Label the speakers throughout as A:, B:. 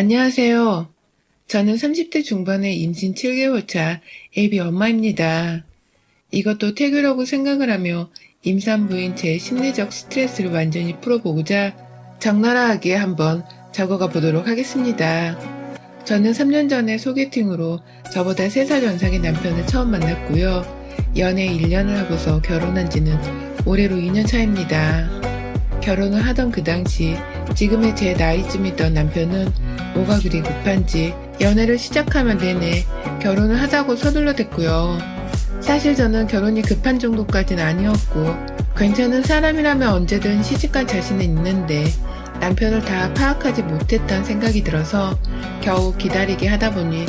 A: 안녕하세요. 저는 30대 중반의 임신 7개월 차 애비 엄마입니다. 이것도 태교라고 생각을 하며 임산부인 제 심리적 스트레스를 완전히 풀어보고자 적나라하게 한번 적어가 보도록 하겠습니다. 저는 3년 전에 소개팅으로 저보다 3살 연상의 남편을 처음 만났고요. 연애 1년을 하고서 결혼한 지는 올해로 2년 차입니다. 결혼을 하던 그 당시 지금의 제 나이쯤이던 남편은 뭐가 그리 급한지 연애를 시작하면 내내 결혼을 하자고 서둘러댔고요. 사실 저는 결혼이 급한 정도까지는 아니었고 괜찮은 사람이라면 언제든 시집갈 자신은 있는데 남편을 다 파악하지 못했던 생각이 들어서 겨우 기다리게 하다 보니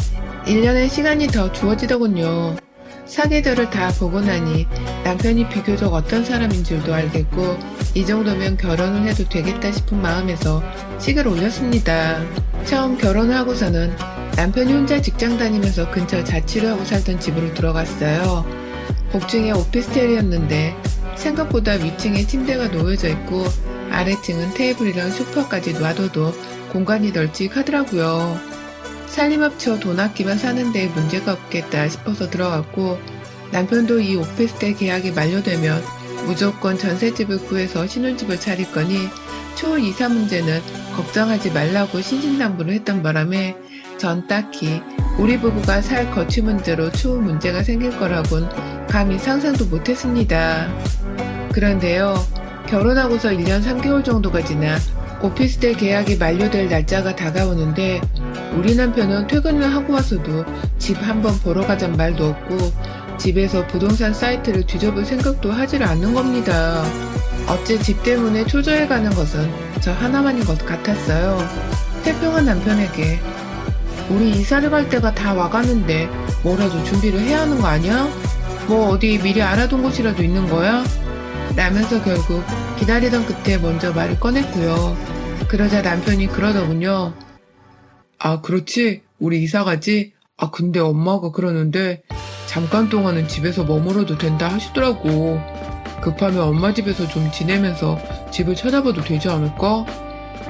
A: 1년의 시간이 더 주어지더군요. 사계절을 다 보고 나니 남편이 비교적 어떤 사람인 줄도 알겠고 이 정도면 결혼을 해도 되겠다 싶은 마음에서 식을 올렸습니다. 처음 결혼을 하고서는 남편이 혼자 직장 다니면서 근처 자취를 하고 살던 집으로 들어갔어요. 복층에 오피스텔이었는데 생각보다 위층에 침대가 놓여져 있고 아래층은 테이블이랑 소파까지 놔둬도 공간이 널찍하더라고요. 살림합쳐 돈 아끼면 사는 데 문제가 없겠다 싶어서 들어갔고 남편도 이 오피스텔 계약이 만료되면 무조건 전셋집을 구해서 신혼집을 차릴 거니 추후 이사 문제는 걱정하지 말라고 신신당부를 했던 바람에 전 딱히 우리 부부가 살 거취 문제로 추후 문제가 생길 거라곤 감히 상상도 못했습니다. 그런데요, 결혼하고서 1년 3개월 정도가 지나 오피스텔 계약이 만료될 날짜가 다가오는데 우리 남편은 퇴근을 하고 와서도 집 한번 보러 가잔 말도 없고 집에서 부동산 사이트를 뒤져볼 생각도 하질 않는 겁니다. 어째 집 때문에 초조해가는 것은 저 하나만인 것 같았어요. 태평한 남편에게 우리 이사를 갈 때가 다 와가는데 뭐라도 준비를 해야 하는 거 아니야? 뭐 어디 미리 알아둔 곳이라도 있는 거야? 라면서 결국 기다리던 끝에 먼저 말을 꺼냈고요. 그러자 남편이 그러더군요. 아, 그렇지. 우리 이사 가지? 아, 근데 엄마가 그러는데 잠깐 동안은 집에서 머물어도 된다 하시더라고. 급하면 엄마 집에서 좀 지내면서 집을 찾아봐도 되지 않을까?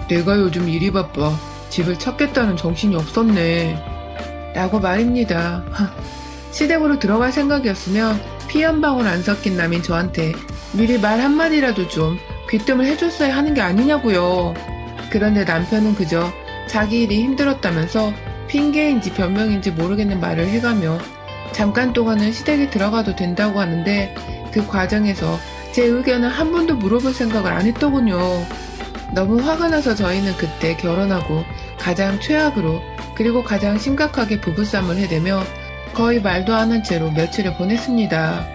A: 내가 요즘 일이 바빠. 집을 찾겠다는 정신이 없었네. 라고 말입니다. 시댁으로 들어갈 생각이었으면 피 한 방울 안 섞인 남인 저한테 미리 말 한마디라도 좀 귀뜸을 해줬어야 하는 게 아니냐고요. 그런데 남편은 그저 자기 일이 힘들었다면서 핑계인지 변명인지 모르겠는 말을 해가며 잠깐 동안은 시댁에 들어가도 된다고 하는데 그 과정에서 제 의견을 한 번도 물어볼 생각을 안 했더군요. 너무 화가 나서 저희는 그때 결혼하고 가장 최악으로 그리고 가장 심각하게 부부싸움을 해대며 거의 말도 안 한 채로 며칠을 보냈습니다.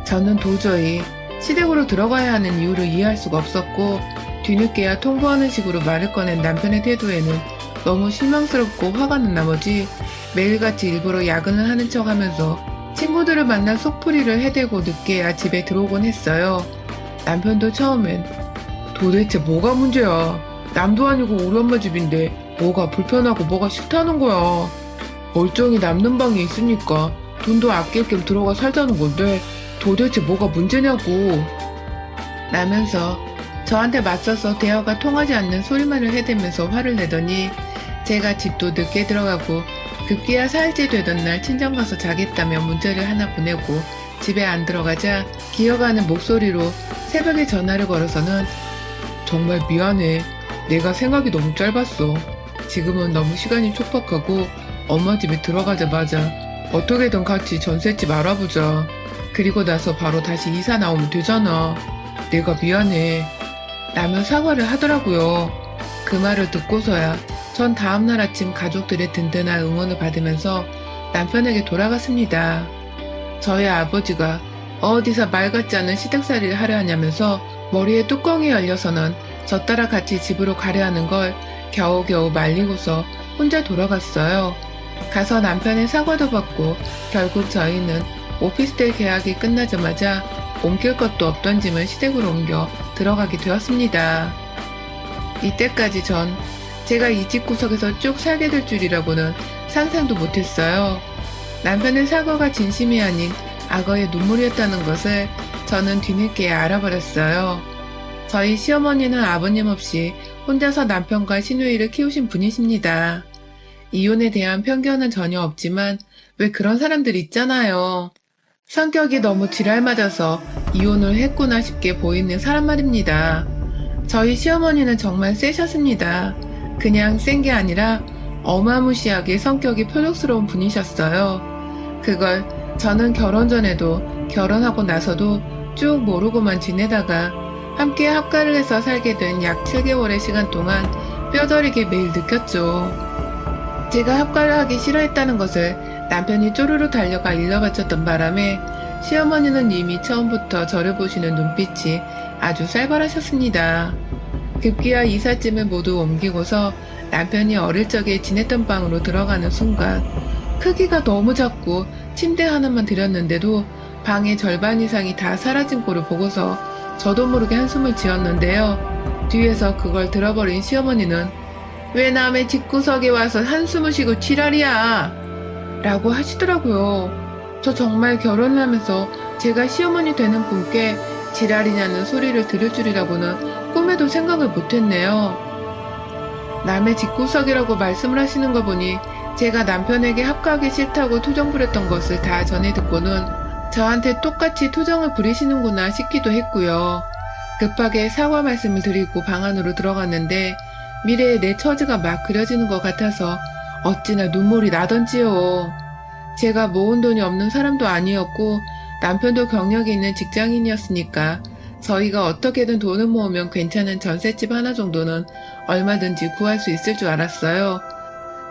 A: 저는 도저히 시댁으로 들어가야 하는 이유를 이해할 수가 없었고 뒤늦게야 통보하는 식으로 말을 꺼낸 남편의 태도에는 너무 실망스럽고 화가 난 나머지 매일같이 일부러 야근을 하는 척하면서 친구들을 만나 속풀이를 해대고 늦게야 집에 들어오곤 했어요. 남편도 처음엔 도대체 뭐가 문제야? 남도 아니고 우리 엄마 집인데 뭐가 불편하고 뭐가 싫다는 거야? 멀쩡히 남는 방이 있으니까 돈도 아낄 겸 들어가 살자는 건데 도대체 뭐가 문제냐고 라면서 저한테 맞서서 대화가 통하지 않는 소리만을 해대면서 화를 내더니 제가 집도 늦게 들어가고 급기야 4일째 되던 날 친정 가서 자겠다며 문자를 하나 보내고 집에 안 들어가자 기어가는 목소리로 새벽에 전화를 걸어서는 정말 미안해. 내가 생각이 너무 짧았어. 지금은 너무 시간이 촉박하고 엄마 집에 들어가자마자 어떻게든 같이 전셋집 알아보자. 그리고 나서 바로 다시 이사 나오면 되잖아. 내가 미안해. 라며 사과를 하더라고요. 그 말을 듣고서야 전 다음날 아침 가족들의 든든한 응원을 받으면서 남편에게 돌아갔습니다. 저희 아버지가 어디서 말 같지 않은 시댁살이를 하려 하냐면서 머리에 뚜껑이 열려서는 저 따라 같이 집으로 가려 하는 걸 겨우겨우 말리고서 혼자 돌아갔어요. 가서 남편의 사과도 받고 결국 저희는 오피스텔 계약이 끝나자마자 옮길 것도 없던 짐을 시댁으로 옮겨 들어가게 되었습니다. 이때까지 전 제가 이 집 구석에서 쭉 살게 될 줄이라고는 상상도 못했어요. 남편의 사과가 진심이 아닌 악어의 눈물이었다는 것을 저는 뒤늦게 알아버렸어요. 저희 시어머니는 아버님 없이 혼자서 남편과 시누이를 키우신 분이십니다. 이혼에 대한 편견은 전혀 없지만 왜 그런 사람들 있잖아요. 성격이 너무 지랄 맞아서 이혼을 했구나 싶게 보이는 사람 말입니다. 저희 시어머니는 정말 세셨습니다. 그냥 센 게 아니라 어마무시하게 성격이 표독스러운 분이셨어요. 그걸 저는 결혼 전에도 결혼하고 나서도 쭉 모르고만 지내다가 함께 합가를 해서 살게 된 약 7개월의 시간 동안 뼈저리게 매일 느꼈죠. 제가 합가를 하기 싫어했다는 것을 남편이 쪼르르 달려가 일러바쳤던 바람에 시어머니는 이미 처음부터 저를 보시는 눈빛이 아주 쌀벌하셨습니다. 급기야 이삿짐을 모두 옮기고서 남편이 어릴 적에 지냈던 방으로 들어가는 순간 크기가 너무 작고 침대 하나만 들였는데도 방의 절반 이상이 다 사라진 꼴을 보고서 저도 모르게 한숨을 지었는데요. 뒤에서 그걸 들어버린 시어머니는 왜 남의 집구석에 와서 한숨을 쉬고 지랄이야 라고 하시더라고요. 저 정말 결혼을 하면서 제가 시어머니 되는 분께 지랄이냐는 소리를 들을 줄이라고는 꿈에도 생각을 못했네요. 남의 집구석이라고 말씀을 하시는 거 보니 제가 남편에게 합가하기 싫다고 투정 부렸던 것을 다 전해 듣고는 저한테 똑같이 투정을 부리시는구나 싶기도 했고요. 급하게 사과 말씀을 드리고 방 안으로 들어갔는데 미래의 내 처지가 막 그려지는 것 같아서 어찌나 눈물이 나던지요. 제가 모은 돈이 없는 사람도 아니었고 남편도 경력이 있는 직장인이었으니까 저희가 어떻게든 돈을 모으면 괜찮은 전셋집 하나 정도는 얼마든지 구할 수 있을 줄 알았어요.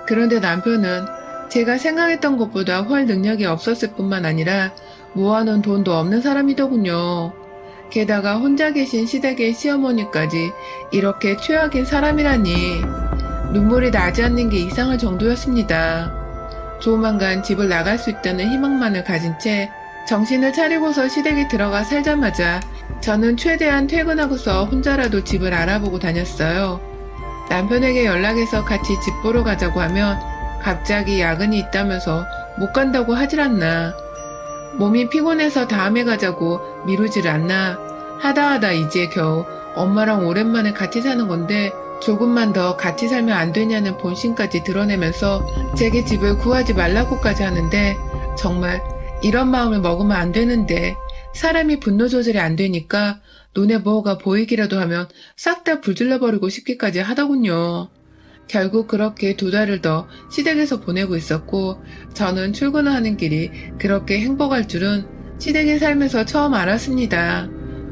A: 그런데 남편은 제가 생각했던 것보다 훨 능력이 없었을 뿐만 아니라 모아놓은 돈도 없는 사람이더군요. 게다가 혼자 계신 시댁의 시어머니까지 이렇게 최악인 사람이라니 눈물이 나지 않는 게 이상할 정도였습니다. 조만간 집을 나갈 수 있다는 희망만을 가진 채 정신을 차리고서 시댁에 들어가 살자마자 저는 최대한 퇴근하고서 혼자라도 집을 알아보고 다녔어요. 남편에게 연락해서 같이 집 보러 가자고 하면 갑자기 야근이 있다면서 못 간다고 하질 않나. 몸이 피곤해서 다음에 가자고 미루질 않나. 하다 이제 겨우 엄마랑 오랜만에 같이 사는 건데 조금만 더 같이 살면 안 되냐는 본심까지 드러내면서 제게 집을 구하지 말라고까지 하는데 정말 이런 마음을 먹으면 안 되는데 사람이 분노 조절이 안 되니까 눈에 뭐가 보이기라도 하면 싹 다 불질러버리고 싶기까지 하더군요. 결국 그렇게 2달을 더 시댁에서 보내고 있었고 저는 출근을 하는 길이 그렇게 행복할 줄은 시댁에 살면서 처음 알았습니다.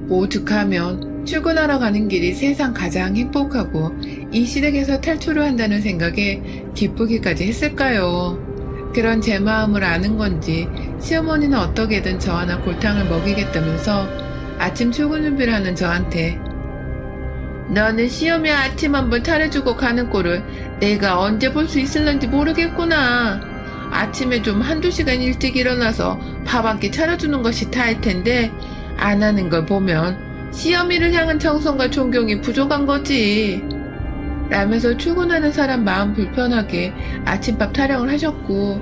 A: 오죽하면 출근하러 가는 길이 세상 가장 행복하고 이 시댁에서 탈출을 한다는 생각에 기쁘기까지 했을까요? 그런 제 마음을 아는 건지 시어머니는 어떻게든 저 하나 골탕을 먹이겠다면서 아침 출근 준비를 하는 저한테 너는 시험에 아침 한번 차려주고 가는 꼴을 내가 언제 볼 수 있을런지 모르겠구나. 아침에 좀 1~2시간 일찍 일어나서 밥 한 끼 차려주는 것이 다일 텐데 안 하는 걸 보면 시어미를 향한 정성과 존경이 부족한 거지. 라면서 출근하는 사람 마음 불편하게 아침밥 타령을 하셨고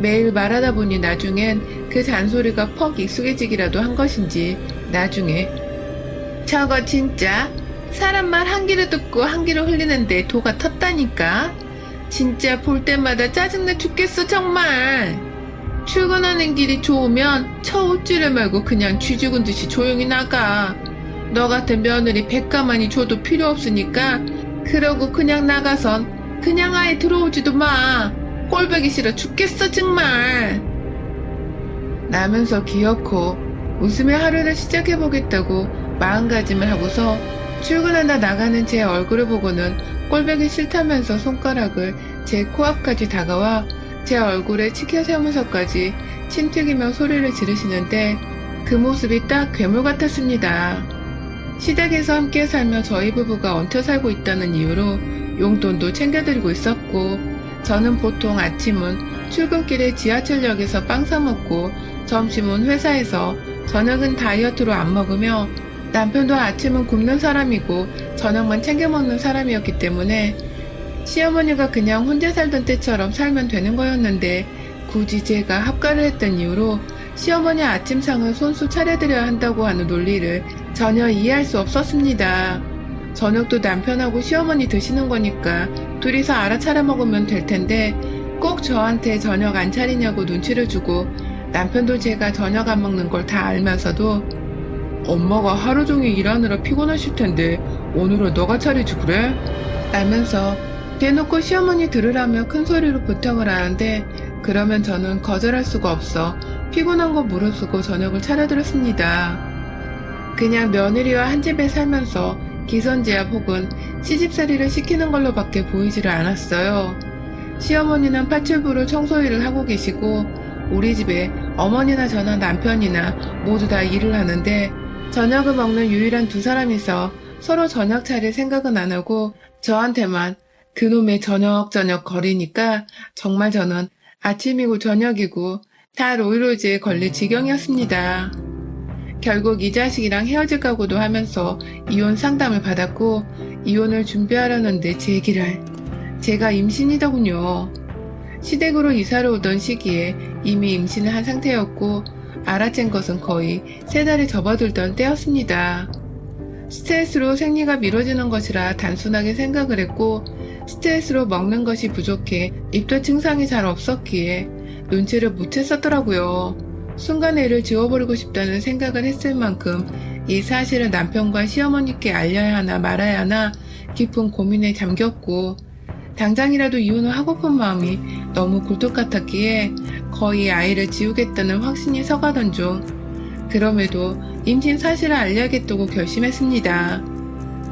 A: 매일 말하다 보니 나중엔 그 잔소리가 퍽 익숙해지기라도 한 것인지 나중에 저거 진짜 사람 말 한 귀로 듣고 한 귀로 흘리는데 도가 텄다니까. 진짜 볼 때마다 짜증나 죽겠어 정말. 출근하는 길이 좋으면 저 옷질을 말고 그냥 쥐 죽은 듯이 조용히 나가. 너 같은 며느리 100가만히 줘도 필요 없으니까 그러고 그냥 나가선 그냥 아예 들어오지도 마. 꼴보기 싫어 죽겠어 정말. 라면서 기어코 웃으며 하루를 시작해보겠다고 마음가짐을 하고서 출근하다 나가는 제 얼굴을 보고는 꼴보기 싫다면서 손가락을 제 코앞까지 다가와 제 얼굴에 치켜 세우면서까지 침 튀기며 소리를 지르시는데 그 모습이 딱 괴물 같았습니다. 시댁에서 함께 살며 저희 부부가 얹혀 살고 있다는 이유로 용돈도 챙겨드리고 있었고 저는 보통 아침은 출근길에 지하철역에서 빵 사먹고 점심은 회사에서 저녁은 다이어트로 안 먹으며 남편도 아침은 굶는 사람이고 저녁만 챙겨 먹는 사람이었기 때문에 시어머니가 그냥 혼자 살던 때처럼 살면 되는 거였는데 굳이 제가 합가를 했던 이유로 시어머니 아침상을 손수 차려드려야 한다고 하는 논리를 전혀 이해할 수 없었습니다. 저녁도 남편하고 시어머니 드시는 거니까 둘이서 알아 차려 먹으면 될 텐데 꼭 저한테 저녁 안 차리냐고 눈치를 주고 남편도 제가 저녁 안 먹는 걸 다 알면서도 엄마가 하루 종일 일하느라 피곤하실 텐데 오늘은 너가 차리지 그래? 라면서 대놓고 시어머니 들으라며 큰 소리로 부탁을 하는데 그러면 저는 거절할 수가 없어 피곤한 거 무릅쓰고 저녁을 차려드렸습니다. 그냥 며느리와 한 집에 살면서 기선제압 혹은 시집살이를 시키는 걸로밖에 보이지를 않았어요. 시어머니는 파출부로 청소일을 하고 계시고 우리 집에 어머니나 저나 남편이나 모두 다 일을 하는데 저녁을 먹는 유일한 두 사람이서 서로 저녁 차릴 생각은 안 하고 저한테만 그놈의 저녁 거리니까 정말 저는 아침이고 저녁이고 다 로이로즈에 걸릴 지경이었습니다. 결국 이 자식이랑 헤어질까고도 하면서 이혼 상담을 받았고 이혼을 준비하려는데 제 얘기를 제가 임신이더군요. 시댁으로 이사를 오던 시기에 이미 임신을 한 상태였고 알아챈 것은 거의 3달이 접어들던 때였습니다. 스트레스로 생리가 미뤄지는 것이라 단순하게 생각을 했고 스트레스로 먹는 것이 부족해 입덧 증상이 잘 없었기에 눈치를 못 챘었더라고요. 순간 애를 지워버리고 싶다는 생각을 했을 만큼 이 사실을 남편과 시어머니께 알려야 하나 말아야 하나 깊은 고민에 잠겼고 당장이라도 이혼을 하고픈 마음이 너무 굴뚝 같았기에 거의 아이를 지우겠다는 확신이 서가던 중 그럼에도 임신 사실을 알려야겠다고 결심했습니다.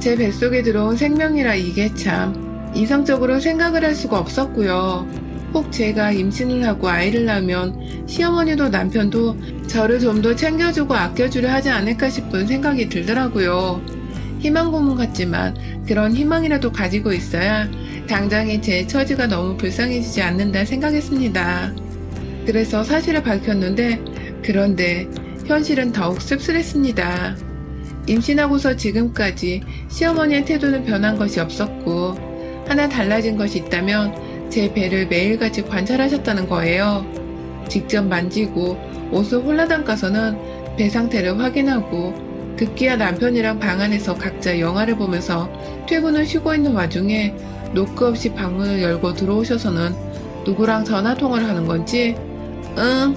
A: 제 뱃속에 들어온 생명이라 이게 참 이성적으로 생각을 할 수가 없었고요. 혹 제가 임신을 하고 아이를 낳으면 시어머니도 남편도 저를 좀 더 챙겨주고 아껴주려 하지 않을까 싶은 생각이 들더라고요. 희망 고문 같지만 그런 희망이라도 가지고 있어야 당장의 제 처지가 너무 불쌍해지지 않는다 생각했습니다. 그래서 사실을 밝혔는데 그런데 현실은 더욱 씁쓸했습니다. 임신하고서 지금까지 시어머니의 태도는 변한 것이 없었고 하나 달라진 것이 있다면 제 배를 매일같이 관찰하셨다는 거예요. 직접 만지고 옷을 홀라당 가서는 배 상태를 확인하고 급기야 남편이랑 방 안에서 각자 영화를 보면서 퇴근을 쉬고 있는 와중에 노크 없이 방문을 열고 들어오셔서는 누구랑 전화통화를 하는 건지 응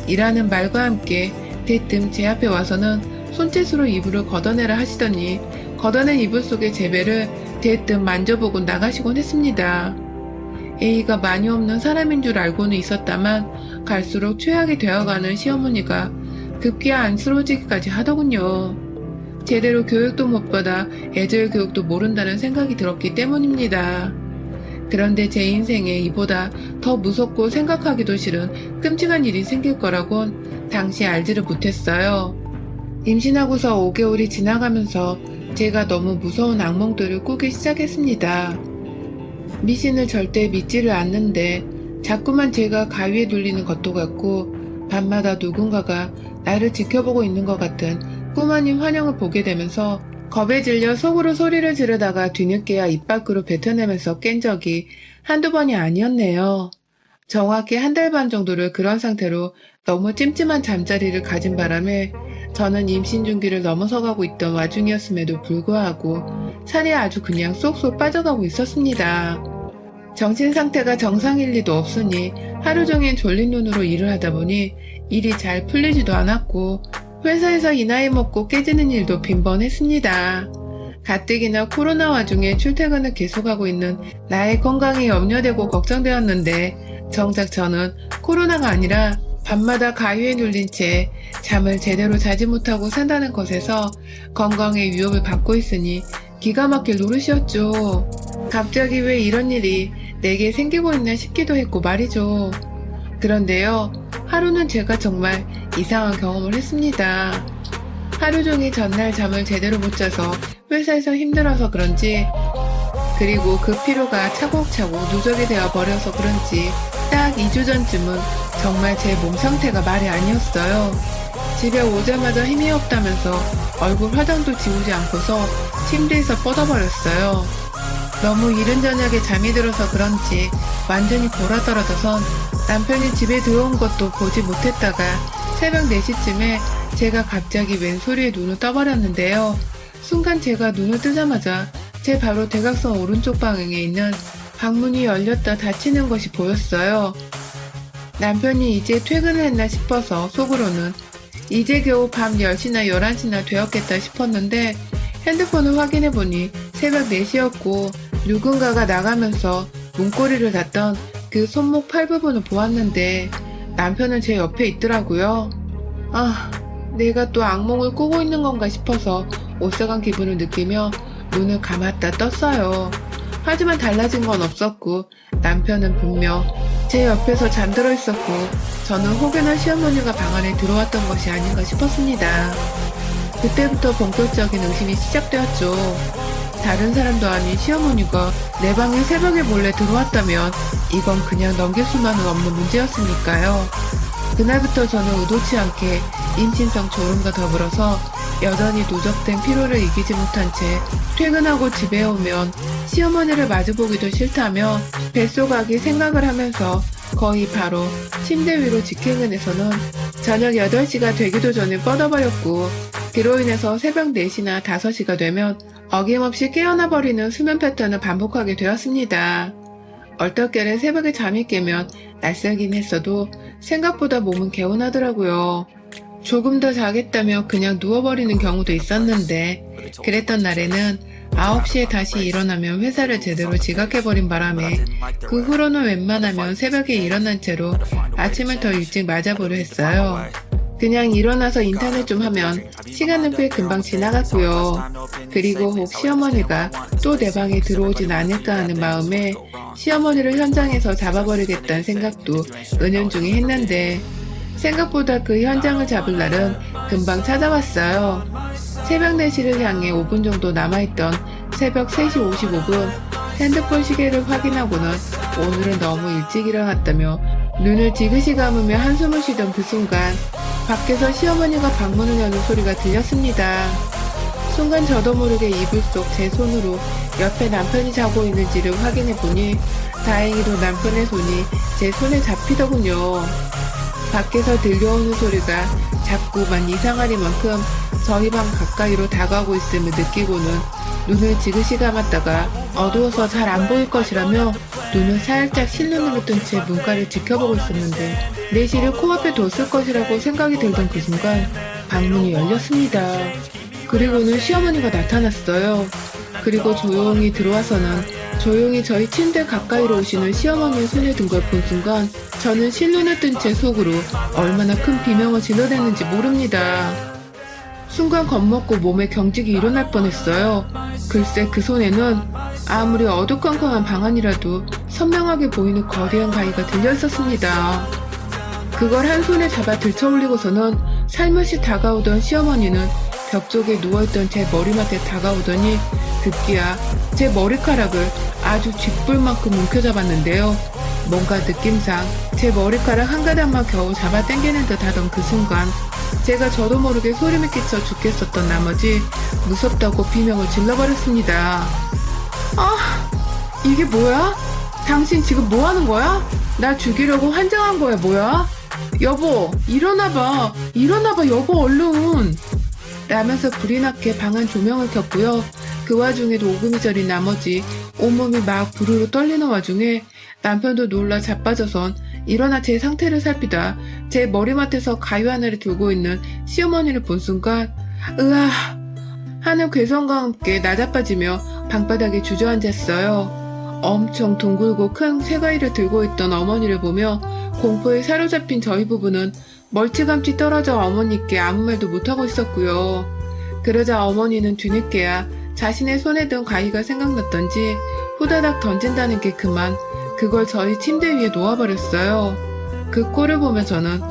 A: 이라는 말과 함께 대뜸 제 앞에 와서는 손짓으로 이불을 걷어내라 하시더니 걷어낸 이불 속의 제 배를 대뜸 만져보고 나가시곤 했습니다. A가 많이 없는 사람인 줄 알고는 있었다만 갈수록 최악이 되어가는 시어머니가 급기야 안쓰러워지기까지 하더군요. 제대로 교육도 못 받아 애절 교육도 모른다는 생각이 들었기 때문입니다. 그런데 제 인생에 이보다 더 무섭고 생각하기도 싫은 끔찍한 일이 생길 거라곤 당시 알지를 못했어요. 임신하고서 5개월이 지나가면서 제가 너무 무서운 악몽들을 꾸기 시작했습니다. 미신을 절대 믿지를 않는데 자꾸만 제가 가위에 눌리는 것도 같고 밤마다 누군가가 나를 지켜보고 있는 것 같은 꿈 아닌 환영을 보게 되면서 겁에 질려 속으로 소리를 지르다가 뒤늦게야 입 밖으로 뱉어내면서 깬 적이 한두 번이 아니었네요. 정확히 1달 반 정도를 그런 상태로 너무 찜찜한 잠자리를 가진 바람에 저는 임신 중기를 넘어서가고 있던 와중이었음에도 불구하고 살이 아주 그냥 쏙쏙 빠져가고 있었습니다. 정신 상태가 정상일 리도 없으니 하루 종일 졸린 눈으로 일을 하다 보니 일이 잘 풀리지도 않았고 회사에서 이 나이 먹고 깨지는 일도 빈번했습니다. 가뜩이나 코로나 와중에 출퇴근을 계속하고 있는 나의 건강이 염려되고 걱정되었는데 정작 저는 코로나가 아니라 밤마다 가위에 눌린 채 잠을 제대로 자지 못하고 산다는 것에서 건강에 위협을 받고 있으니 기가 막힐 노릇이었죠. 갑자기 왜 이런 일이 내게 생기고 있나 싶기도 했고 말이죠. 그런데요, 하루는 제가 정말 이상한 경험을 했습니다. 하루 종일 전날 잠을 제대로 못 자서 회사에서 힘들어서 그런지 그리고 그 피로가 차곡차곡 누적이 되어 버려서 그런지 딱 2주 전쯤은 정말 제 몸 상태가 말이 아니었어요. 집에 오자마자 힘이 없다면서 얼굴 화장도 지우지 않고서 침대에서 뻗어버렸어요. 너무 이른 저녁에 잠이 들어서 그런지 완전히 골아떨어져선 남편이 집에 들어온 것도 보지 못했다가 새벽 4시쯤에 제가 갑자기 웬소리에 눈을 떠버렸는데요. 순간 제가 눈을 뜨자마자 제 바로 대각선 오른쪽 방향에 있는 방문이 열렸다 닫히는 것이 보였어요. 남편이 이제 퇴근을 했나 싶어서 속으로는 이제 겨우 밤 10시나 11시나 되었겠다 싶었는데 핸드폰을 확인해보니 새벽 4시였고 누군가가 나가면서 문고리를 닫던 그 손목 팔 부분을 보았는데 남편은 제 옆에 있더라고요. 아, 내가 또 악몽을 꾸고 있는 건가 싶어서 오싹한 기분을 느끼며 눈을 감았다 떴어요. 하지만 달라진 건 없었고 남편은 분명 제 옆에서 잠들어 있었고 저는 혹여나 시어머니가 방 안에 들어왔던 것이 아닌가 싶었습니다. 그때부터 본격적인 의심이 시작되었죠. 다른 사람도 아닌 시어머니가 내 방에 새벽에 몰래 들어왔다면 이건 그냥 넘길 수만은 없는 문제였으니까요. 그날부터 저는 의도치 않게 임신성 졸음과 더불어서 여전히 누적된 피로를 이기지 못한 채 퇴근하고 집에 오면 시어머니를 마주보기도 싫다며 뱃속하기 생각을 하면서 거의 바로 침대 위로 직행을 해서는 저녁 8시가 되기도 전에 뻗어버렸고 그로 인해서 새벽 4시나 5시가 되면 어김없이 깨어나버리는 수면 패턴을 반복하게 되었습니다. 얼떨결에 새벽에 잠이 깨면 낯설긴 했어도 생각보다 몸은 개운하더라고요. 조금 더 자겠다며 그냥 누워버리는 경우도 있었는데 그랬던 날에는 9시에 다시 일어나면 회사를 제대로 지각해버린 바람에 그 후로는 웬만하면 새벽에 일어난 채로 아침을 더 일찍 맞아보려 했어요. 그냥 일어나서 인터넷 좀 하면 시간은 꽤 금방 지나갔고요. 그리고 혹 시어머니가 또 내 방에 들어오진 않을까 하는 마음에 시어머니를 현장에서 잡아버리겠다는 생각도 은연중에 했는데 생각보다 그 현장을 잡을 날은 금방 찾아왔어요. 새벽 4시를 향해 5분 정도 남아있던 새벽 3시 55분 핸드폰 시계를 확인하고는 오늘은 너무 일찍 일어났다며 눈을 지그시 감으며 한숨을 쉬던 그 순간 밖에서 시어머니가 방문을 여는 소리가 들렸습니다. 순간 저도 모르게 이불 속 제 손으로 옆에 남편이 자고 있는지를 확인해보니 다행히도 남편의 손이 제 손에 잡히더군요. 밖에서 들려오는 소리가 자꾸만 이상하리만큼 저희 방 가까이로 다가오고 있음을 느끼고는 눈을 지그시 감았다가 어두워서 잘 안 보일 것이라며 눈을 살짝 실눈으로 뜬 채 문가를 지켜보고 있었는데 내실을 코앞에 뒀을 것이라고 생각이 들던 그 순간 방문이 열렸습니다. 그리고는 시어머니가 나타났어요. 그리고 조용히 들어와서는 조용히 저희 침대 가까이로 오시는 시어머니의 손에 든 걸 본 순간 저는 실눈을 뜬 채 속으로 얼마나 큰 비명을 질러댔는지 모릅니다. 순간 겁먹고 몸에 경직이 일어날 뻔했어요. 글쎄 그 손에는 아무리 어두컴컴한 방 안이라도 선명하게 보이는 거대한 가위가 들려있었습니다. 그걸 한 손에 잡아 들쳐올리고서는 살며시 다가오던 시어머니는 벽 쪽에 누워있던 제 머리맡에 다가오더니 급기야 제 머리카락을 아주 쥐뿔만큼 움켜잡았는데요. 뭔가 느낌상 제 머리카락 한 가닥만 겨우 잡아 당기는 듯 하던 그 순간 제가 저도 모르게 소름이 끼쳐 죽겠었던 나머지 무섭다고 비명을 질러버렸습니다. 아, 이게 뭐야? 당신 지금 뭐 하는 거야? 나 죽이려고 환장한 거야 뭐야? 여보, 일어나봐. 일어나봐 여보 얼른. 라면서 불이 나게 방 안 조명을 켰고요. 그 와중에도 오금이 저린 나머지 온몸이 막 부르르 떨리는 와중에 남편도 놀라 자빠져선 일어나 제 상태를 살피다 제 머리맡에서 가위 하나를 들고 있는 시어머니를 본 순간 으아 하는 괴성과 함께 나자빠지며 방바닥에 주저앉았어요. 엄청 둥글고 큰 쇠가위를 들고 있던 어머니를 보며 공포에 사로잡힌 저희 부부는 멀찌감치 떨어져 어머니께 아무 말도 못하고 있었고요. 그러자 어머니는 뒤늦게야 자신의 손에 든 가위가 생각났던지 후다닥 던진다는 게 그만 그걸 저희 침대 위에 놓아버렸어요. 그 꼴을 보며 저는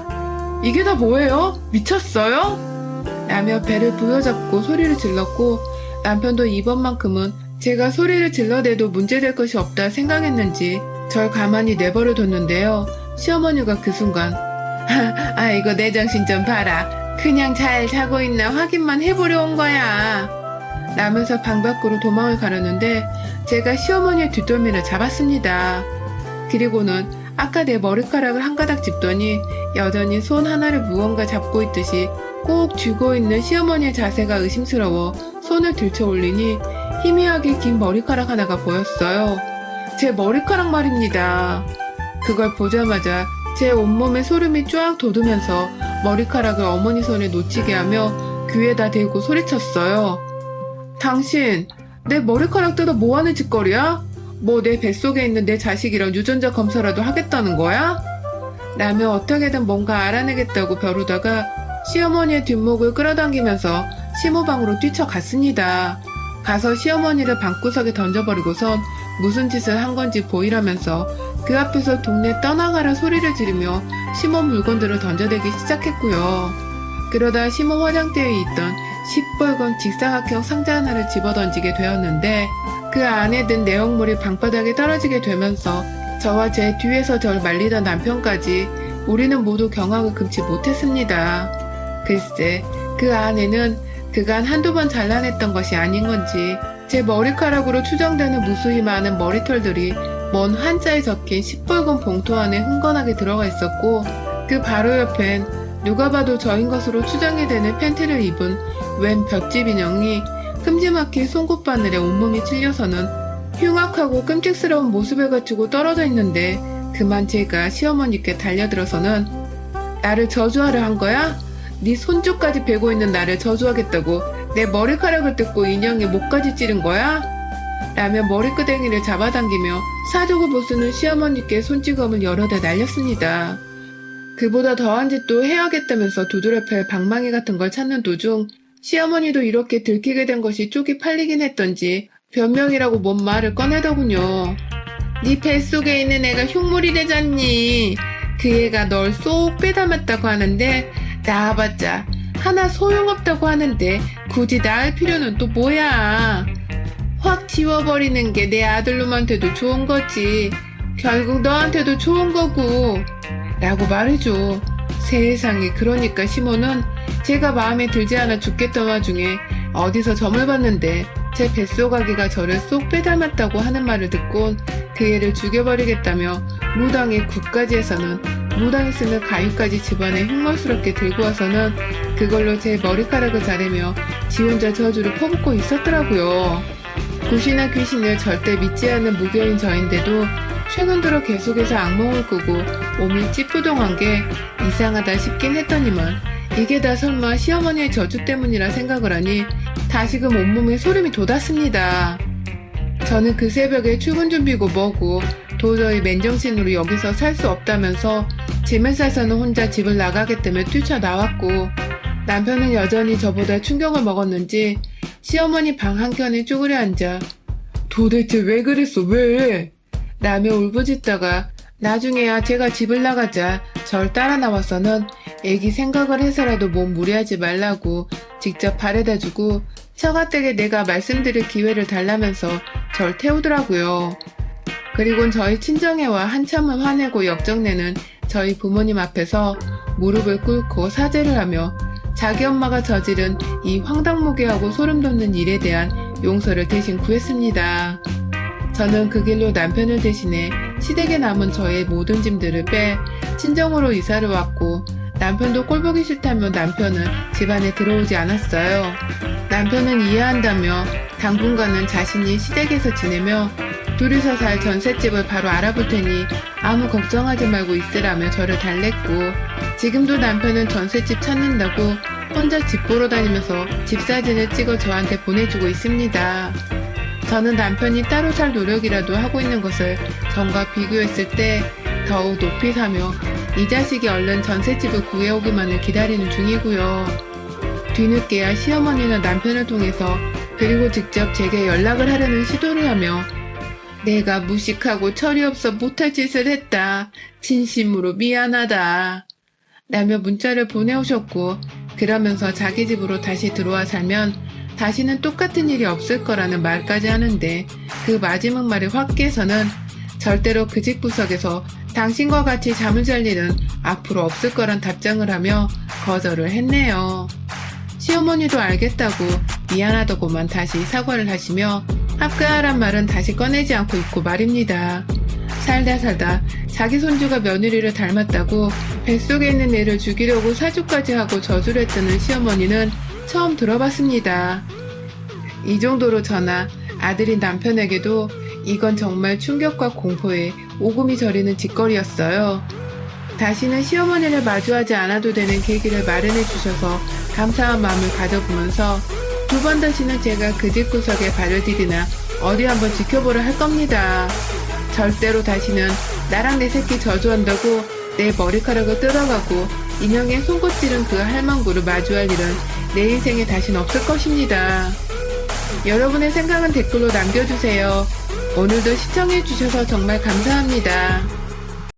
A: 이게 다 뭐예요? 미쳤어요? 라며 배를 부여잡고 소리를 질렀고 남편도 이번만큼은 제가 소리를 질러대도 문제될 것이 없다 생각했는지 절 가만히 내버려 뒀는데요. 시어머니가 그 순간 아이고 내 정신 좀 봐라. 그냥 잘 자고 있나 확인만 해보려 온 거야. 라면서 방 밖으로 도망을 가려는데 제가 시어머니의 뒷덜미를 잡았습니다. 그리고는 아까 내 머리카락을 한 가닥 짚더니 여전히 손 하나를 무언가 잡고 있듯이 꼭 쥐고 있는 시어머니의 자세가 의심스러워 손을 들쳐 올리니 희미하게 긴 머리카락 하나가 보였어요. 제 머리카락 말입니다. 그걸 보자마자 제 온몸에 소름이 쫙 돋으면서 머리카락을 어머니 손에 놓치게 하며 귀에다 대고 소리쳤어요. 당신, 내 머리카락 뜯어 뭐하는 짓거리야? 뭐 내 뱃속에 있는 내 자식이랑 유전자 검사라도 하겠다는 거야? 라며 어떻게든 뭔가 알아내겠다고 벼르다가 시어머니의 뒷목을 끌어당기면서 시모방으로 뛰쳐갔습니다. 가서 시어머니를 방구석에 던져버리고선 무슨 짓을 한 건지 보이라면서 그 앞에서 동네 떠나가라 소리를 지르며 시모 물건들을 던져대기 시작했고요. 그러다 시모 화장대에 있던 시뻘건 직사각형 상자 하나를 집어던지게 되었는데 그 안에 든 내용물이 방바닥에 떨어지게 되면서 저와 제 뒤에서 절 말리던 남편까지 우리는 모두 경악을 금치 못했습니다. 글쎄, 그 안에는 그간 한두 번 잘라냈던 것이 아닌 건지 제 머리카락으로 추정되는 무수히 많은 머리털들이 먼 한자에 적힌 시뻘건 봉투 안에 흥건하게 들어가 있었고 그 바로 옆엔 누가 봐도 저인 것으로 추정이 되는 팬티를 입은 웬 볏짚 인형이 큼지막히 송곳바늘에 온몸이 찔려서는 흉악하고 끔찍스러운 모습을 갖추고 떨어져 있는데 그만 제가 시어머니께 달려들어서는 나를 저주하려 한 거야? 네 손주까지 베고 있는 나를 저주하겠다고 내 머리카락을 뜯고 인형의 목까지 찌른 거야? 라며 머리끄댕이를 잡아당기며 사족을 보수는 시어머니께 손찌검을 여러 대 날렸습니다. 그보다 더한 짓도 해야겠다면서 두드려 팰 방망이 같은 걸 찾는 도중 시어머니도 이렇게 들키게 된 것이 쪽이 팔리긴 했던지 변명이라고 뭔 말을 꺼내더군요. 네 뱃속에 있는 애가 흉물이래잖니. 그 애가 널 쏙 빼닮았다고 하는데 낳아봤자 하나 소용없다고 하는데 굳이 낳을 필요는 또 뭐야. 확 지워버리는 게 내 아들놈한테도 좋은 거지. 결국 너한테도 좋은 거고. 라고 말해줘. 세상에, 그러니까 시모는 제가 마음에 들지 않아 죽겠던 와중에 어디서 점을 봤는데 제 뱃속아기가 저를 쏙 빼닮았다고 하는 말을 듣곤 그 애를 죽여버리겠다며 무당의 굿까지 해서는 무당이 쓰는 가위까지 집안에 흉물스럽게 들고 와서는 그걸로 제 머리카락을 자르며 지 혼자 저주를 퍼붓고 있었더라고요. 굿이나 귀신을 절대 믿지 않는 무교인 저인데도 최근 들어 계속해서 악몽을 꾸고 몸이 찌뿌둥한 게 이상하다 싶긴 했더니만 이게 다 설마 시어머니의 저주 때문이라 생각을 하니 다시금 온몸에 소름이 돋았습니다. 저는 그 새벽에 출근 준비고 뭐고 도저히 맨정신으로 여기서 살 수 없다면서 짐을 싸서는 혼자 집을 나가겠다며 뛰쳐나왔고 남편은 여전히 저보다 충격을 먹었는지 시어머니 방 한켠에 쪼그려 앉아 도대체 왜 그랬어 왜? 라며 울부짖다가 나중에야 제가 집을 나가자 절 따라 나와서는 애기 생각을 해서라도 몸 무리하지 말라고 직접 바래다 주고 처가댁에 내가 말씀드릴 기회를 달라면서 절 태우더라고요. 그리곤 저희 친정애와 한참을 화내고 역정내는 저희 부모님 앞에서 무릎을 꿇고 사죄를 하며 자기 엄마가 저지른 이 황당무계하고 소름 돋는 일에 대한 용서를 대신 구했습니다. 저는 그 길로 남편을 대신해 시댁에 남은 저의 모든 짐들을 빼 친정으로 이사를 왔고 남편도 꼴보기 싫다며 남편은 집안에 들어오지 않았어요. 남편은 이해한다며 당분간은 자신이 시댁에서 지내며 둘이서 살 전셋집을 바로 알아볼 테니 아무 걱정하지 말고 있으라며 저를 달랬고 지금도 남편은 전셋집 찾는다고 혼자 집 보러 다니면서 집 사진을 찍어 저한테 보내주고 있습니다. 저는 남편이 따로 살 노력이라도 하고 있는 것을 전과 비교했을 때 더욱 높이 사며 이 자식이 얼른 전셋집을 구해오기만을 기다리는 중이고요. 뒤늦게야 시어머니는 남편을 통해서 그리고 직접 제게 연락을 하려는 시도를 하며 내가 무식하고 철이 없어 못할 짓을 했다. 진심으로 미안하다. 라며 문자를 보내오셨고 그러면서 자기 집으로 다시 들어와 살면 다시는 똑같은 일이 없을 거라는 말까지 하는데 그 마지막 말에 확 깨서는 절대로 그 집 구석에서 당신과 같이 잠을 잘 일은 앞으로 없을 거란 답장을 하며 거절을 했네요. 시어머니도 알겠다고 미안하다고만 다시 사과를 하시며 합가하란 말은 다시 꺼내지 않고 있고 말입니다. 살다 자기 손주가 며느리를 닮았다고 뱃속에 있는 애를 죽이려고 사주까지 하고 저주를 했다는 시어머니는 처음 들어봤습니다. 이 정도로 저나 아들인 남편에게도 이건 정말 충격과 공포에 오금이 저리는 짓거리였어요. 다시는 시어머니를 마주하지 않아도 되는 계기를 마련해 주셔서 감사한 마음을 가져보면서 두 번 다시는 제가 그 집구석에 발을 디디나 어디 한번 지켜보려 할 겁니다. 절대로 다시는 나랑 내 새끼 저주한다고 내 머리카락을 뜯어가고 인형에 속옷 찌른 그 할망구를 마주할 일은 내 인생에 다신 없을 것입니다. 여러분의 생각은 댓글로 남겨주세요. 오늘도 시청해주셔서 정말 감사합니다.